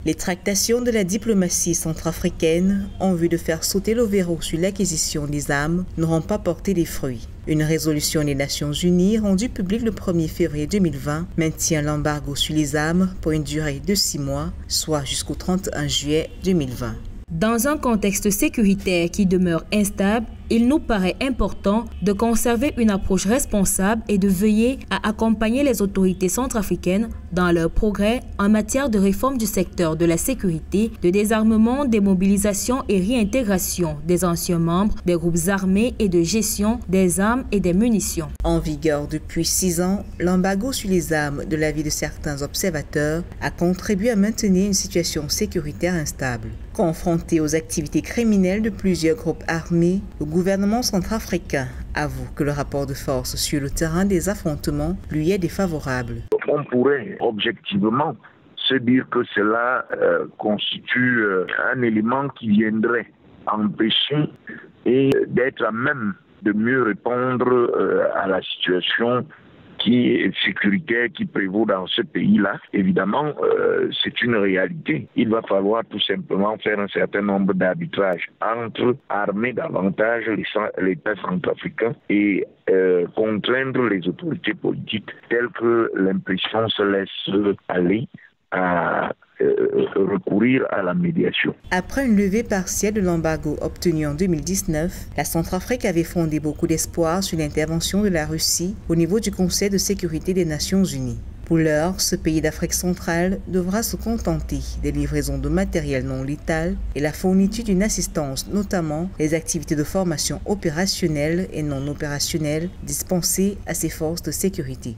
Les tractations de la diplomatie centrafricaine en vue de faire sauter le verrou sur l'acquisition des armes n'auront pas porté des fruits. Une résolution des Nations Unies rendue publique le 1er février 2020 maintient l'embargo sur les armes pour une durée de 6 mois, soit jusqu'au 31 juillet 2020. Dans un contexte sécuritaire qui demeure instable, il nous paraît important de conserver une approche responsable et de veiller à accompagner les autorités centrafricaines dans leurs progrès en matière de réforme du secteur de la sécurité, de désarmement, démobilisation et réintégration des anciens membres des groupes armés et de gestion des armes et des munitions. En vigueur depuis 6 ans, l'embargo sur les armes, de l'avis de certains observateurs, a contribué à maintenir une situation sécuritaire instable. Confronté aux activités criminelles de plusieurs groupes armés, le gouvernement centrafricain avoue que le rapport de force sur le terrain des affrontements lui est défavorable. On pourrait objectivement se dire que cela constitue un élément qui viendrait empêcher et d'être à même de mieux répondre à la situation sécuritaire qui prévaut dans ce pays-là. Évidemment, c'est une réalité. Il va falloir tout simplement faire un certain nombre d'arbitrages entre armer davantage l'État centrafricain et contraindre les autorités politiques telles que l'impression se laisse aller à recourir à la médiation. Après une levée partielle de l'embargo obtenue en 2019, la Centrafrique avait fondé beaucoup d'espoir sur l'intervention de la Russie au niveau du Conseil de sécurité des Nations Unies. Pour l'heure, ce pays d'Afrique centrale devra se contenter des livraisons de matériel non létal et la fourniture d'une assistance, notamment les activités de formation opérationnelle et non opérationnelle dispensées à ses forces de sécurité.